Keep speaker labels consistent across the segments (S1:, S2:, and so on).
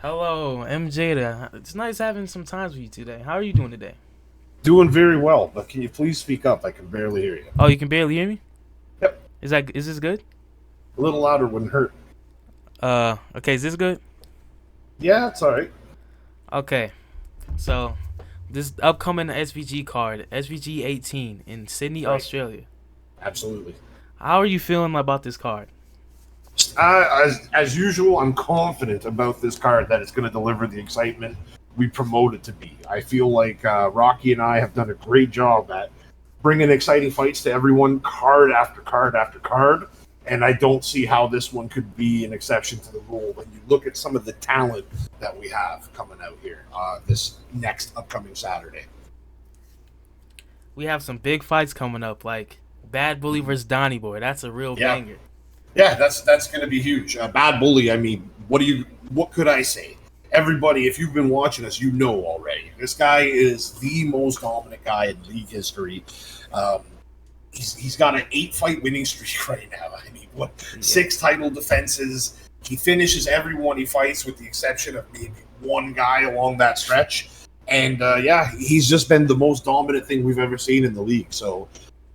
S1: Hello, MJada. It's nice having some time with you today. How are you doing today?
S2: Doing very well, but can you please speak up? I can barely hear you.
S1: Oh, you can barely hear me?
S2: Yep,
S1: Is this good?
S2: a little louder wouldn't hurt.
S1: Okay, is this good?
S2: Yeah, it's all right.
S1: Okay. So, this upcoming SVG card, SVG 18 in Sydney,
S2: Right,
S1: Australia.
S2: absolutely.
S1: How are you feeling about this card?
S2: As usual, I'm confident about this card that it's going to deliver the excitement we promote it to be. I feel like Rocky and I have done a great job at bringing exciting fights to everyone, card after card after card. And I don't see how this one could be an exception to the rule when you look at some of the talent that we have coming out here this next upcoming Saturday.
S1: We have some big fights coming up, like Bad Bully versus Donnie Boy. That's a real
S2: Yeah,
S1: banger.
S2: yeah, that's going to be huge. Bad bully. I mean, what could I say? Everybody, if you've been watching us, you know already. This guy is the most dominant guy in league history. Um, he's got an 8 fight winning streak right now. I mean, what
S1: Yeah.
S2: 6 title defenses? He finishes everyone he fights, with the exception of maybe one guy along that stretch. And yeah, he's just been the most dominant thing we've ever seen in the league. So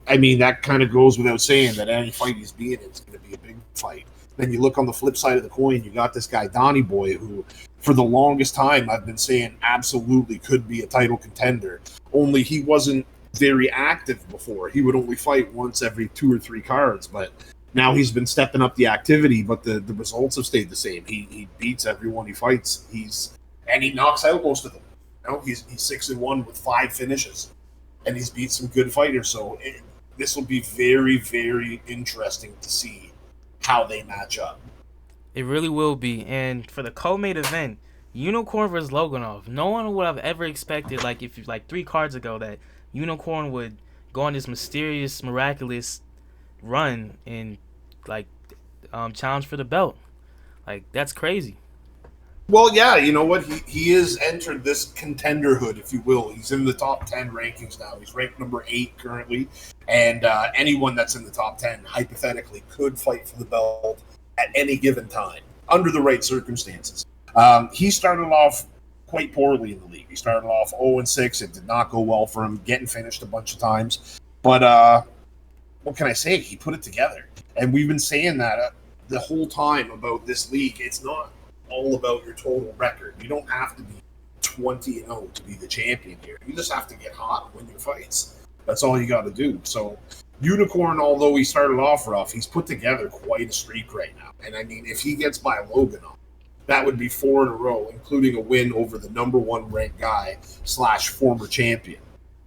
S2: I mean, that kind of goes without saying that any fight he's being in is going to be a big fight. Then you look on the flip side of the coin, you got this guy, Donnie Boy, who for the longest time I've been saying absolutely could be a title contender. Only he wasn't very active before. He would only fight once every 2 or 3 cards, but now he's been stepping up the activity, but the results have stayed the same. He beats everyone he fights. He knocks out most of them. You know, he's 6-1 with 5 finishes, and he's beat some good fighters. So this will be very, very interesting to see how they match up.
S1: It really will be. And for the co-main event, Unicorn versus Loganov. No one would have ever expected, like if you like 3 cards ago, that Unicorn would go on this mysterious, miraculous run and like challenge for the belt. Like that's crazy.
S2: Well, yeah, you know what? He is entered this contenderhood, if you will. He's in the top 10 rankings now. He's ranked number 8 currently. And anyone that's in the top 10, hypothetically, could fight for the belt at any given time under the right circumstances. He started off quite poorly in the league. He started off 0-6. It did not go well for him, getting finished a bunch of times. But what can I say? He put it together. And we've been saying that the whole time about this league. It's not all about your total record. You don't have to be 20-0 to be the champion here. You just have to get hot and win your fights. That's all you got to do. So Unicorn, although he started off rough, he's put together quite a streak right now. And I mean, if he gets by Logan, that would be 4 in a row, including a win over the number 1 ranked guy / former champion.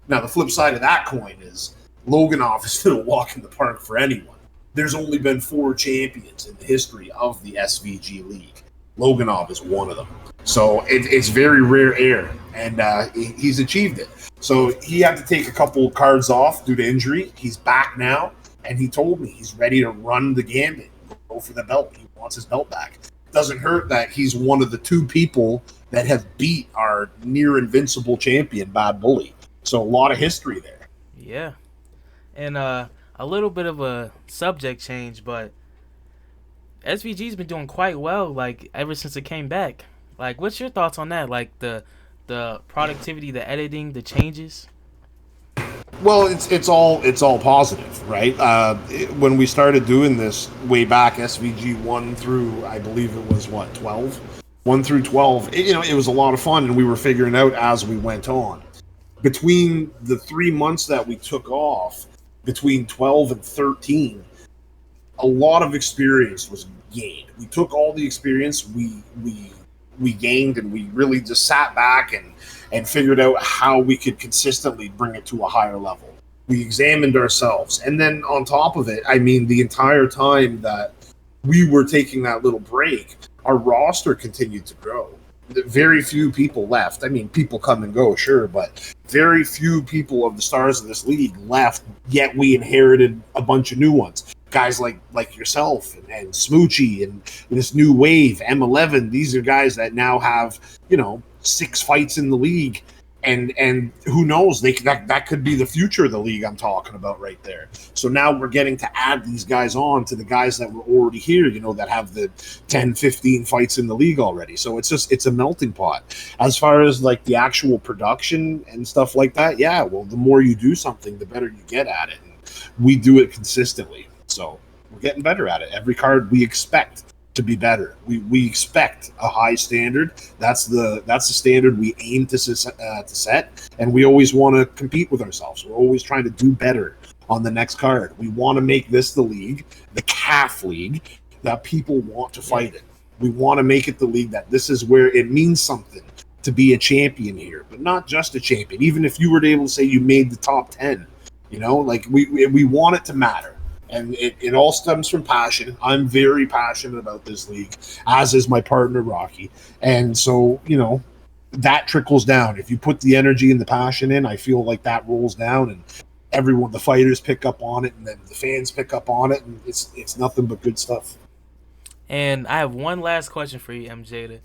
S2: Now, the flip side of that coin is Loganov is going to walk in the park for anyone. There's only been 4 champions in the history of the SVG League. Loganov is one of them. So it's very rare air, and he's achieved it. So he had to take a couple cards off due to injury. He's back now, and he told me he's ready to run the gambit, go for the belt. He wants his belt back. Doesn't hurt that he's one of the 2 people that have beat our near invincible champion, Bad Bully. So a lot of history there.
S1: Yeah. And a little bit of a subject change, but SVG's been doing quite well, like ever since it came back. Like, what's your thoughts on that? Like the productivity, the editing, the changes.
S2: Well, it's all positive, right? When we started doing this way back, SVG 1 through, I believe it was what, 12, 1 through 12. It was a lot of fun, and we were figuring out as we went on. Between the 3 months that we took off, between 12 and 13, a lot of experience was gained. We took all the experience we gained, and we really just sat back and figured out how we could consistently bring it to a higher level. We examined ourselves, and then on top of it, I mean, the entire time that we were taking that little break, our roster continued to grow. Very few people left. I mean, people come and go, sure, but very few people of the stars of this league left, yet we inherited a bunch of new ones. Guys like yourself and Smoochie and this new wave, M11, these are guys that now have, 6 fights in the league. and who knows, that could be the future of the league I'm talking about right there. So now we're getting to add these guys on to the guys that were already here, that have the 10, 15 fights in the league already. So it's a melting pot. As far as like the actual production and stuff like that, yeah, well, the more you do something, the better you get at it. And we do it consistently, so we're getting better at it. Every card we expect to be better. We expect a high standard. That's the standard we aim to set, and we always want to compete with ourselves. We're always trying to do better on the next card. We want to make this the league, the calf league that people want to fight in. We want to make it the league that this is where it means something to be a champion here, but not just a champion. Even if you were able to say you made the top 10, like we want it to matter. And it all stems from passion. I'm very passionate about this league, as is my partner, Rocky. And so, that trickles down. If you put the energy and the passion in, I feel like that rolls down, and the fighters pick up on it, and then the fans pick up on it, and it's nothing but good stuff.
S1: And I have one last question for you, MJada.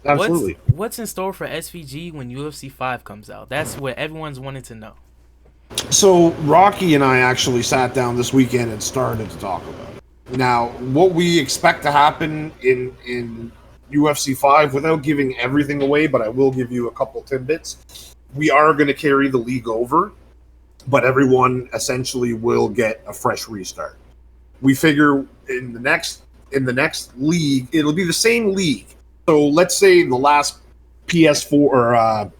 S2: Absolutely.
S1: What's in store for SVG when UFC 5 comes out? That's what everyone's wanting to know.
S2: So Rocky and I actually sat down this weekend and started to talk about it. Now, what we expect to happen in UFC 5, without giving everything away, but I will give you a couple tidbits. We are going to carry the league over, but everyone essentially will get a fresh restart. We figure in the next league, it'll be the same league. So let's say the last PS4 or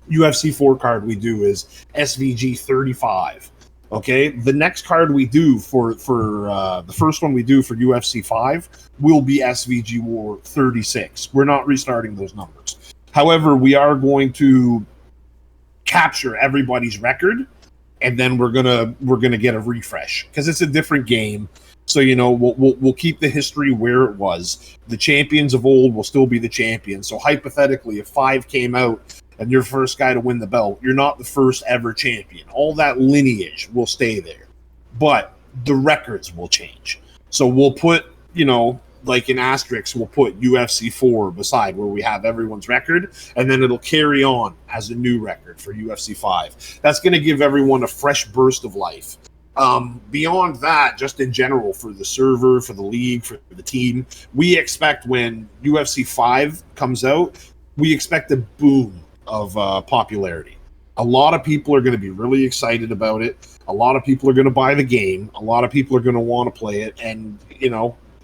S2: UFC 4 card we do is SVG 35. Okay, the next card we do for the first one we do for UFC 5 will be SVG War 36. We're not restarting those numbers. However, we are going to capture everybody's record, and then we're gonna get a refresh because it's a different game. So we'll keep the history where it was. The champions of old will still be the champions. So hypothetically, if 5 came out and you're first guy to win the belt, you're not the first ever champion. All that lineage will stay there, but the records will change. So we'll put, like in asterisks, we'll put UFC 4 beside where we have everyone's record, and then it'll carry on as a new record for UFC 5. That's going to give everyone a fresh burst of life. Beyond that, just in general, for the server, for the league, for the team, we expect when UFC 5 comes out, we expect a boom of popularity. A lot of people are going to be really excited about it. A lot of people are going to buy the game. A lot of people are going to want to play it. And,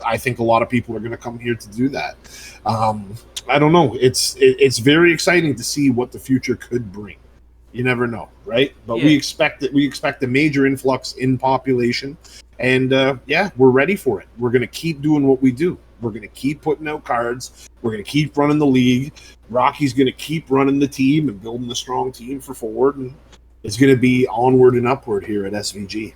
S2: I think a lot of people are going to come here to do that. I don't know. It's very exciting to see what the future could bring. You never know, right? But we expect a major influx in population. And, we're ready for it. We're going to keep doing what we do. We're going to keep putting out cards. We're going to keep running the league. Rocky's going to keep running the team and building a strong team for forward. And it's going to be onward and upward here at SVG.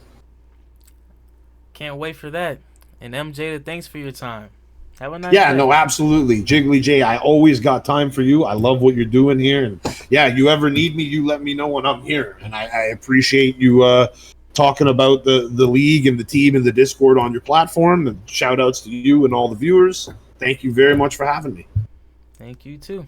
S1: Can't wait for that. And MJ, thanks for your time. Have a nice day.
S2: No, absolutely. Jiggly J, I always got time for you. I love what you're doing here. And you ever need me, you let me know when I'm here. And I appreciate you talking about the league and the team and the Discord on your platform. And shout outs to you and all the viewers. Thank you very much for having me.
S1: Thank you too.